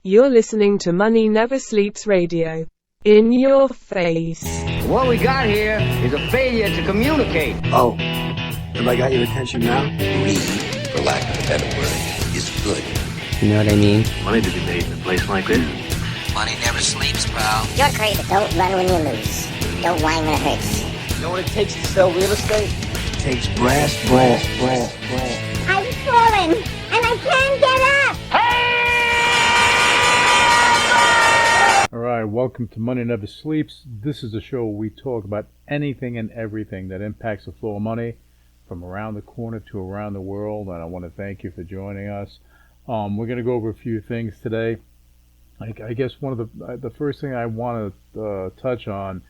You're listening to Money Never Sleeps Radio. In your face. What we got here is a failure to communicate. Oh, have I got your attention now? Greed, for lack of a better word, is good. You know what I mean? Money to be made in a place like this. Money never sleeps, pal. You're crazy. Don't run when you lose. Don't whine when it hurts. You know what it takes to sell real estate? It takes brass. I've fallen, and I can't get up. Alright, welcome to Money Never Sleeps. This is a show where we talk about anything and everything that impacts the flow of money from around the corner to around the world, and I want to thank you for joining us. We're going to go over a few things today. I guess one of the first thing I want to touch on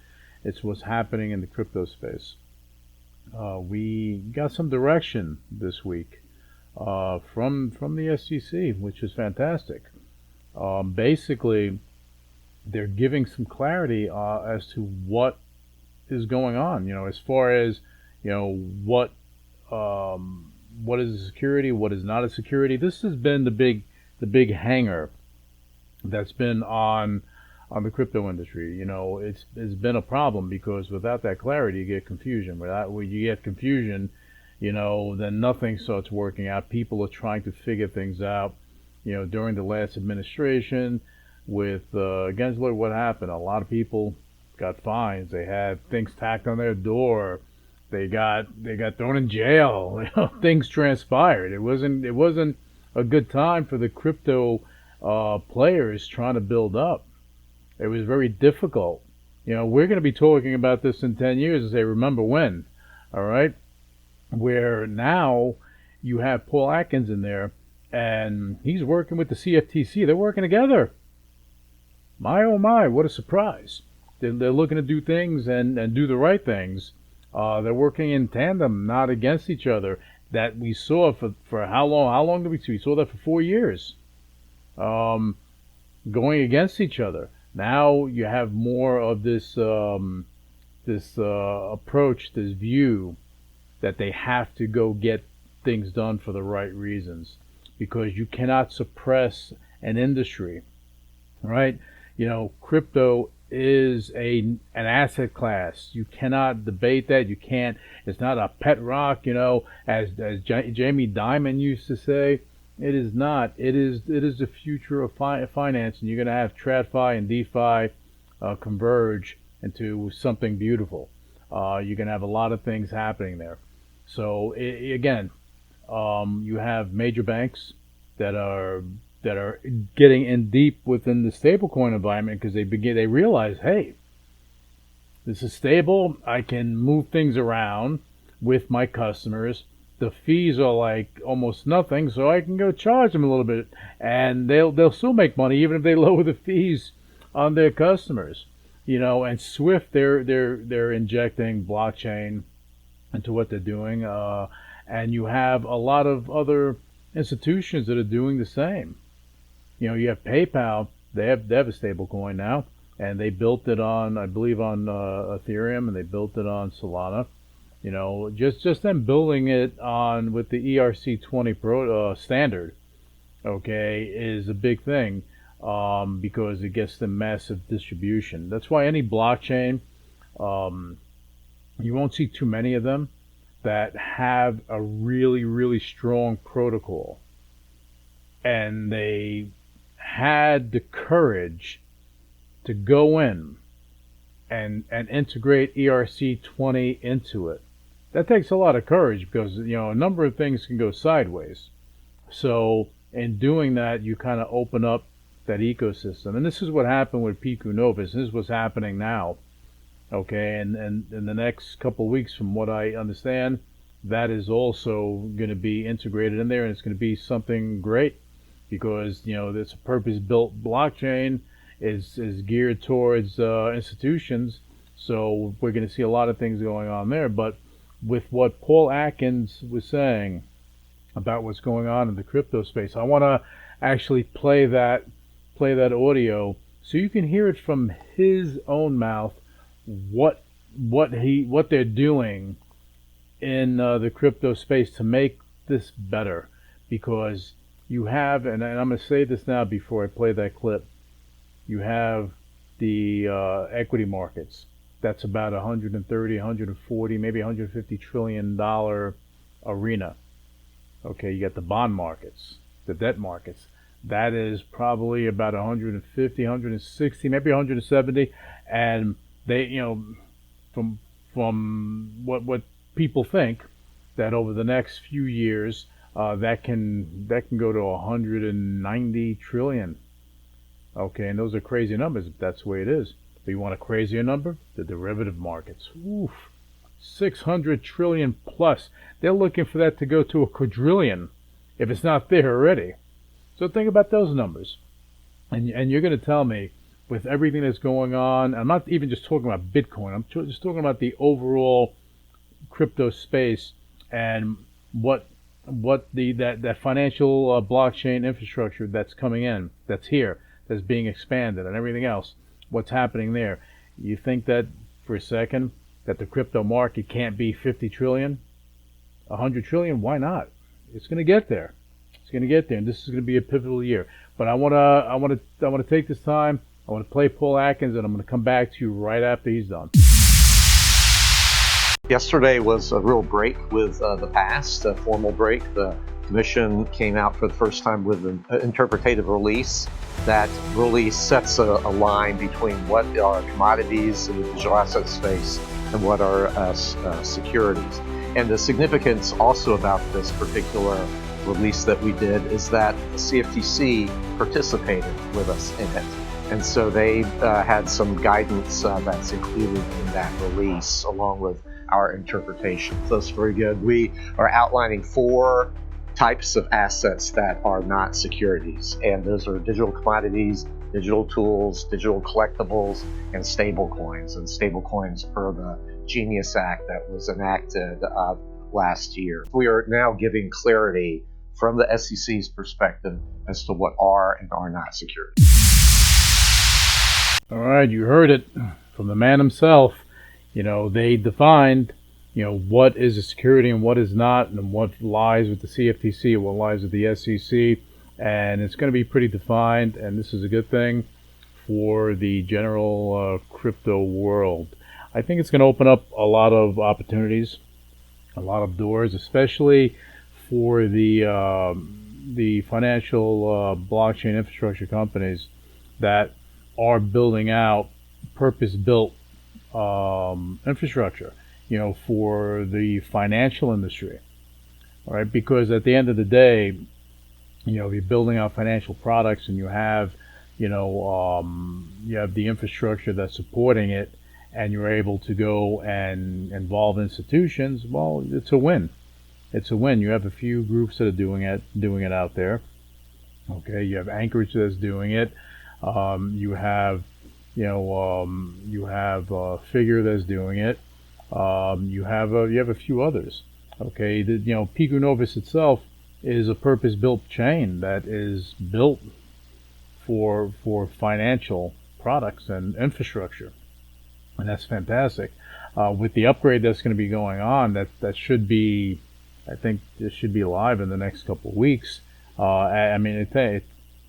is what's happening in the crypto space. We got some direction this week from the SEC, which is fantastic. Basically, they're giving some clarity as to what is going on. You know, as far as what is a security, what is not a security. This has been the big hanger that's been on the crypto industry. You know, it's been a problem because without that clarity, you get confusion. When you get confusion, then nothing starts working out. People are trying to figure things out. During the last administration with Gensler, what happened? A lot of people got fines. They had things tacked on their door. They got thrown in jail. Things transpired. It wasn't a good time for the crypto players trying to build up. It was very difficult. We're going to be talking about this in 10 years and say, remember when? All right? Where now you have Paul Atkins in there, and he's working with the CFTC. They're working together. My, oh my, what a surprise. They're looking to do things and do the right things. They're working in tandem, not against each other. That we saw for how long? How long did we see? We saw that for 4 years. Going against each other. Now you have more of this approach, this view that they have to go get things done for the right reasons, because you cannot suppress an industry, right? Crypto is an asset class. You cannot debate that. You can't. It's not a pet rock, as Jamie Dimon used to say. It is not. It is the future of finance, and you're going to have TradFi and DeFi converge into something beautiful. You're going to have a lot of things happening there. So again, you have major banks that are getting in deep within the stablecoin environment because they realize, hey, this is stable. I can move things around with my customers. The fees are like almost nothing, so I can go charge them a little bit, and they'll still make money even if they lower the fees on their customers. And Swift, they're injecting blockchain into what they're doing, and you have a lot of other institutions that are doing the same. You have PayPal. They have a stable coin now, and they built it on, I believe, on Ethereum, and they built it on Solana. Just them building it on with the ERC20 standard, okay, is a big thing, because it gets the massive distribution. That's why any blockchain, you won't see too many of them that have a really, really strong protocol. And they had the courage to go in and integrate ERC20 into it. That takes a lot of courage because, a number of things can go sideways. So in doing that, you kind of open up that ecosystem. And this is what happened with Piku Novus. This is what's happening now. Okay, and in the next couple of weeks, from what I understand, that is also going to be integrated in there, and it's going to be something great because, it's a purpose-built blockchain, is geared towards institutions, so we're going to see a lot of things going on there. But with what Paul Atkins was saying about what's going on in the crypto space, I want to actually play that audio so you can hear it from his own mouth. What they're doing in the crypto space to make this better, because you have, and I'm going to say this now before I play that clip, you have the equity markets. That's about 130, 140, maybe 150 trillion dollar arena. Okay, you got the bond markets, the debt markets. That is probably about 150, 160, maybe 170, and they, from what people think, that over the next few years, that can go to 190 trillion. Okay, and those are crazy numbers if that's the way it is. But you want a crazier number? The derivative markets. Oof, 600 trillion plus. They're looking for that to go to a quadrillion if it's not there already. So think about those numbers. And you're going to tell me, with everything that's going on, I'm not even just talking about Bitcoin, I'm just talking about the overall crypto space and what that financial blockchain infrastructure that's coming in, that's here, that's being expanded, and everything else, what's happening there. You think that for a second that the crypto market can't be 50 trillion, 100 trillion? Why not? It's going to get there. It's going to get there, and this is going to be a pivotal year. But I want to take this time. I want to play Paul Atkins, and I'm going to come back to you right after he's done. Yesterday was a real break with the past, a formal break. The Commission came out for the first time with an interpretative release. That release sets a line between what are commodities in the digital asset space and what are securities. And the significance also about this particular release that we did is that the CFTC participated with us in it. And so they had some guidance that's included in that release along with our interpretation. So that's very good. We are outlining 4 types of assets that are not securities, and those are digital commodities, digital tools, digital collectibles, and stable coins. And stable coins per the Genius Act that was enacted last year. We are now giving clarity from the SEC's perspective as to what are and are not securities. All right, you heard it from the man himself. They defined, what is a security and what is not, and what lies with the CFTC and what lies with the SEC. And it's going to be pretty defined, and this is a good thing for the general crypto world. I think it's going to open up a lot of opportunities, a lot of doors, especially for the financial blockchain infrastructure companies that are building out purpose-built infrastructure, for the financial industry. All right, because at the end of the day, if you're building out financial products and you have, you have the infrastructure that's supporting it, and you're able to go and involve institutions, well, it's a win. It's a win. You have a few groups that are doing it out there. Okay, you have Anchorage that's doing it. You have Figure that's doing it. You have a few others. Okay, Pico Novus itself is a purpose-built chain that is built for financial products and infrastructure, and that's fantastic. With the upgrade that's going to be going on, that should be, I think, this should be live in the next couple of weeks. It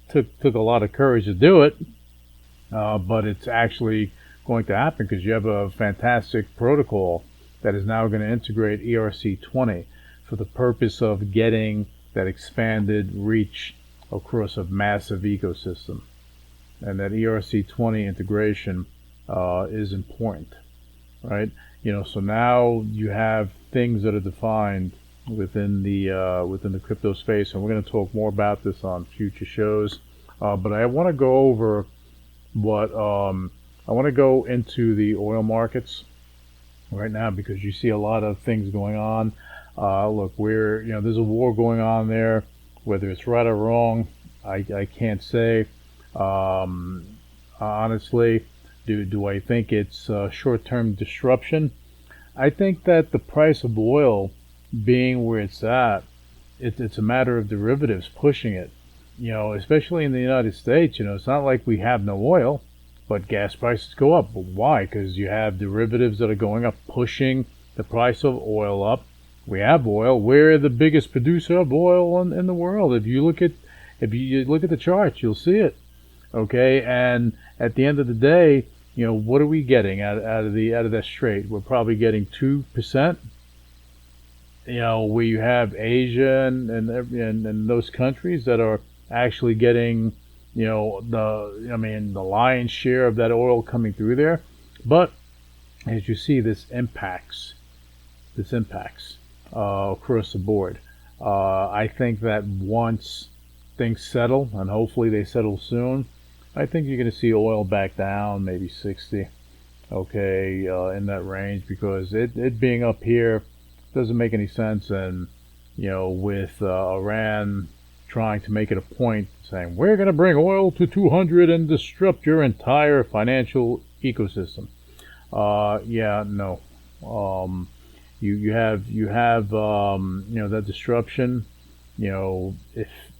took a lot of courage to do it, but it's actually going to happen because you have a fantastic protocol that is now going to integrate ERC20 for the purpose of getting that expanded reach across a massive ecosystem. And that ERC20 integration is important, right? So now you have things that are defined within the crypto space, and we're going to talk more about this on future shows. But I want to go over I want to go into the oil markets right now because you see a lot of things going on. Look, there's a war going on there. Whether it's right or wrong, I can't say. Honestly, do I think it's short-term disruption? I think that the price of oil being where it's at, it's a matter of derivatives pushing it. Especially in the United States, it's not like we have no oil, but gas prices go up. But why? Because you have derivatives that are going up, pushing the price of oil up. We have oil. We're the biggest producer of oil in the world. If you look at If you look at the charts, you'll see it. Okay, and at the end of the day, what are we getting out of that straight? We're probably getting 2%. We have Asia and those countries that are actually getting, the lion's share of that oil coming through there. But as you see, this impacts across the board. I think that once things settle, and hopefully they settle soon, I think you're going to see oil back down, maybe 60, okay, in that range, because it being up here doesn't make any sense. And, with Iran trying to make it a point, saying, we're going to bring oil to 200 and disrupt your entire financial ecosystem. No. You have that disruption.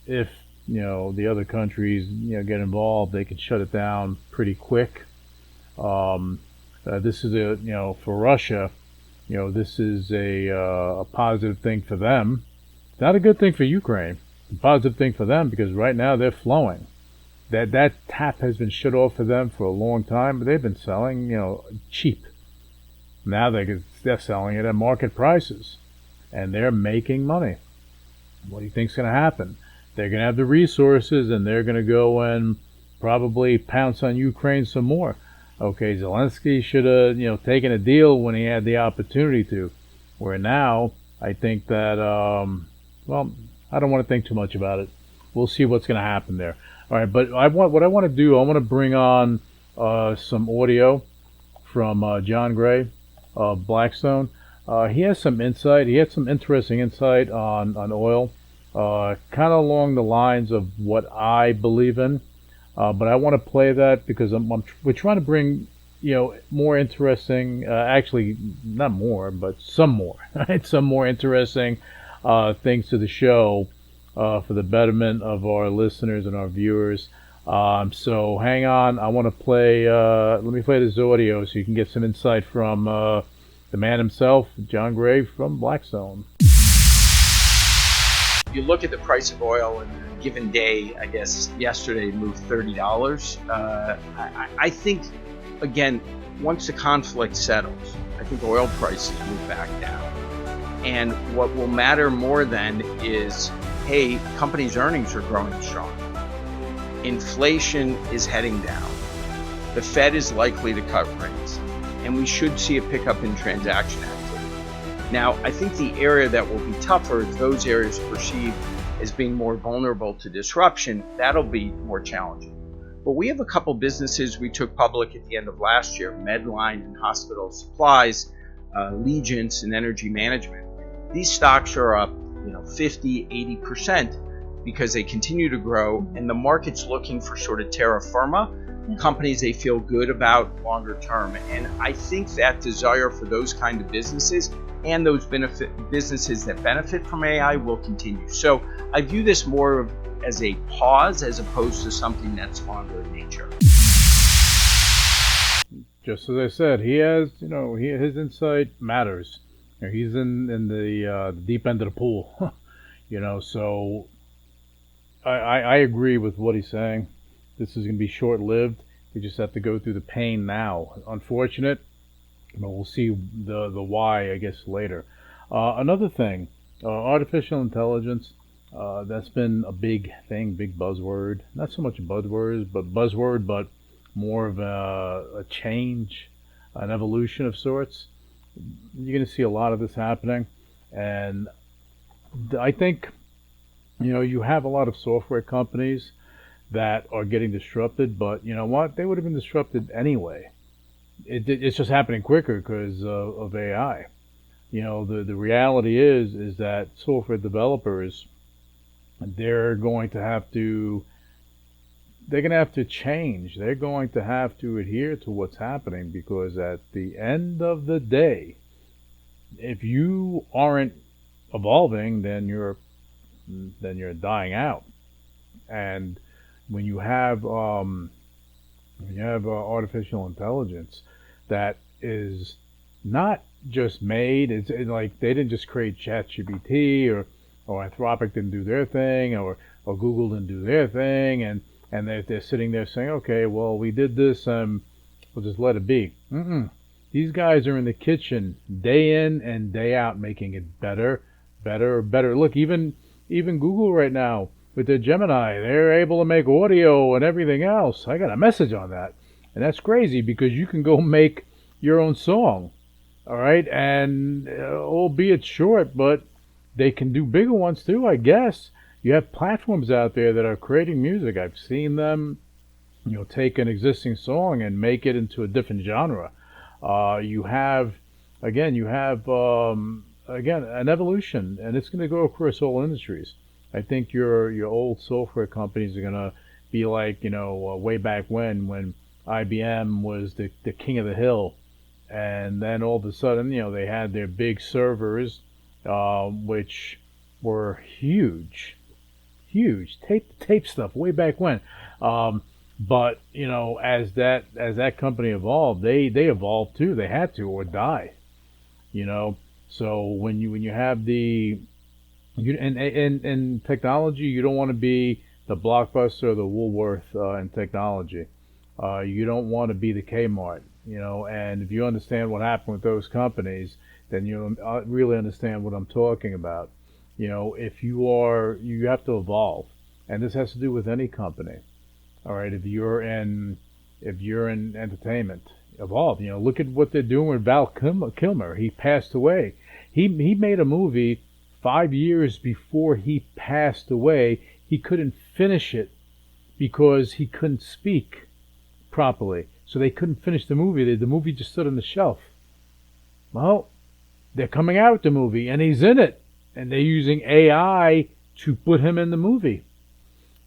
If the other countries get involved, they can shut it down pretty quick. This is for Russia, this is a positive thing for them. It's not a good thing for Ukraine. It's a positive thing for them because right now they're flowing. That tap has been shut off for them for a long time, but they've been selling cheap. Now they're selling it at market prices, and they're making money. What do you think's going to happen? They're going to have the resources, and they're going to go and probably pounce on Ukraine some more. Okay, Zelensky should have taken a deal when he had the opportunity to. Where now, I think that I don't want to think too much about it. We'll see what's going to happen there. All right, but I want to bring on some audio from John Gray of Blackstone. He has some insight. He had some interesting insight on oil, kind of along the lines of what I believe in. But I want to play that because we're trying to bring more interesting, actually not more, but some more, right? Some more interesting things to the show for the betterment of our listeners and our viewers. So hang on, I want to play. Let me play this audio so you can get some insight from the man himself, John Gray from Blackstone. You look at the price of oil in a given day. I guess yesterday it moved $30. I think, again, once the conflict settles, I think oil prices move back down. And what will matter more then is, hey, companies' earnings are growing strong. Inflation is heading down. The Fed is likely to cut rates, and we should see a pickup in transaction activity. Now, I think the area that will be tougher is those areas perceived as being more vulnerable to disruption. That'll be more challenging. But we have a couple businesses we took public at the end of last year, Medline and Hospital Supplies, Legence and Energy Management. These stocks are up 50, 80% because they continue to grow, and the market's looking for sort of terra firma, companies they feel good about longer term. And I think that desire for those kind of businesses and those businesses that benefit from AI will continue. So I view this more as a pause as opposed to something that's longer in nature. Just as I said, he has, his insight matters. He's in the deep end of the pool, so I agree with what he's saying. This is going to be short-lived. We just have to go through the pain now. Unfortunate, but we'll see the why, I guess, later. Another thing, artificial intelligence, that's been a big thing, big buzzword. Not so much buzzwords, but more of a change, an evolution of sorts. You're going to see a lot of this happening. And I think, you have a lot of software companies that are getting disrupted, but you know what? They would have been disrupted anyway. It's just happening quicker because of AI. The reality is that software developers, they're going to have to change. They're going to have to adhere to what's happening, because at the end of the day, if you aren't evolving, then you're dying out. And when you have artificial intelligence that is not just made, it's like they didn't just create ChatGPT or Anthropic didn't do their thing, or or Google didn't do their thing, and they're sitting there saying, okay, well, we did this, we'll just let it be. These guys are in the kitchen day in and day out, making it better. Look, even Google right now with their Gemini, they're able to make audio and everything else. I got a message on that, and that's crazy because you can go make your own song, all right, and albeit short, but they can do bigger ones too, I guess. You have platforms out there that are creating music. I've seen them, take an existing song and make it into a different genre. You have an evolution, and it's going to go across all industries. I think your old software companies are going to be like, way back when IBM was the king of the hill, and then all of a sudden, they had their big servers, which were huge tape stuff way back when. But as that company evolved, they evolved too. They had to, or die. So when you have in technology, you don't want to be the Blockbuster or the Woolworth in technology. You don't want to be the Kmart. And if you understand what happened with those companies, then you really understand what I'm talking about. If you have to evolve, and this has to do with any company. All right, if you're in entertainment, evolve. Look at what they're doing with Val Kilmer. He passed away. He made a movie 5 years before he passed away. He couldn't finish it because he couldn't speak properly. So they couldn't finish the movie. The movie just stood on the shelf. Well, they're coming out with the movie, and he's in it. And they're using AI to put him in the movie.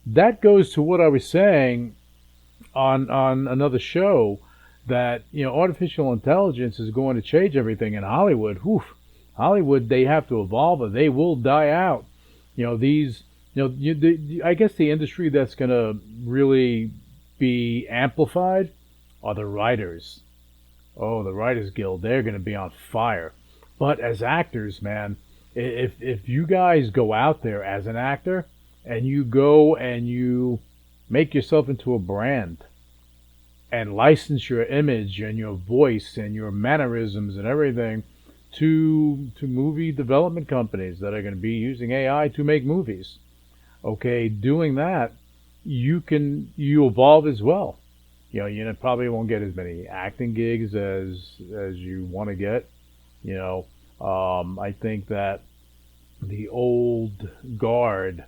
That goes to what I was saying on another show, that artificial intelligence is going to change everything in Hollywood. Hollywood, they have to evolve, or they will die out. I guess the industry that's going to really be amplified are the writers. Oh, the Writers Guild, they're going to be on fire. But as actors, man, if you guys go out there as an actor and you go and you make yourself into a brand and license your image and your voice and your mannerisms and everything to movie development companies that are going to be using AI to make movies, okay, doing that, you evolve as well. You probably won't get as many acting gigs as you want to get. I think that the old guard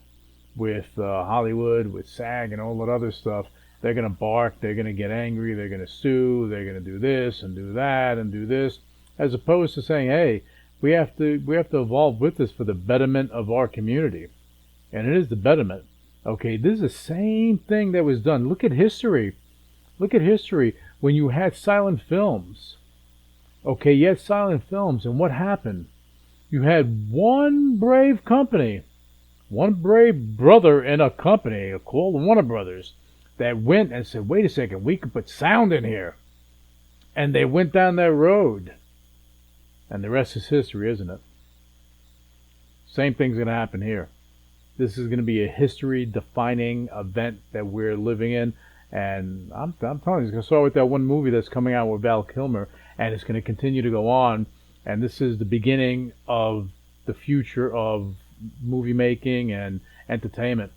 with Hollywood, with SAG and all that other stuff, they're going to bark, they're going to get angry, they're going to sue, they're going to do this and do that and do this, as opposed to saying, hey, we have to evolve with this for the betterment of our community. And it is the betterment. Okay, this is the same thing that was done. Look at history. When you had silent films. Okay, you had silent films, and what happened? You had one brave company, one brave brother in a company called Warner Brothers, that went and said, wait a second, we could put sound in here. And they went down that road. And the rest is history, isn't it? Same thing's going to happen here. This is going to be a history-defining event that we're living in. And I'm telling you, it's going to start with that one movie that's coming out with Val Kilmer, and it's going to continue to go on. And this is the beginning of the future of movie making and entertainment.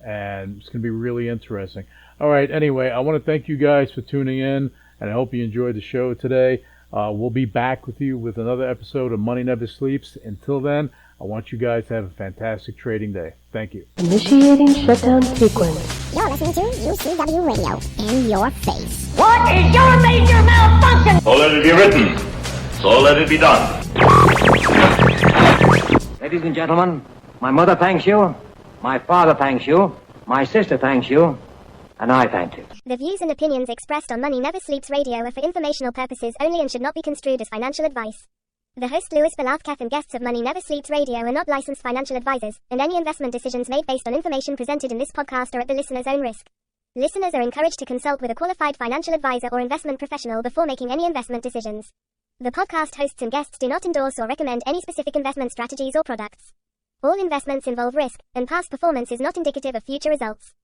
And it's going to be really interesting. All right, anyway, I want to thank you guys for tuning in, and I hope you enjoyed the show today. We'll be back with you with another episode of Money Never Sleeps. Until then, I want you guys to have a fantastic trading day. Thank you. Initiating shutdown sequence. You're listening to UCW Radio. In your face. What is your major malfunction? So let it be written. So let it be done. Ladies and gentlemen, my mother thanks you, my father thanks you, my sister thanks you, and I thank you. The views and opinions expressed on Money Never Sleeps Radio are for informational purposes only and should not be construed as financial advice. The host Louis Velazquez and guests of Money Never Sleeps Radio are not licensed financial advisors, and any investment decisions made based on information presented in this podcast are at the listener's own risk. Listeners are encouraged to consult with a qualified financial advisor or investment professional before making any investment decisions. The podcast hosts and guests do not endorse or recommend any specific investment strategies or products. All investments involve risk, and past performance is not indicative of future results.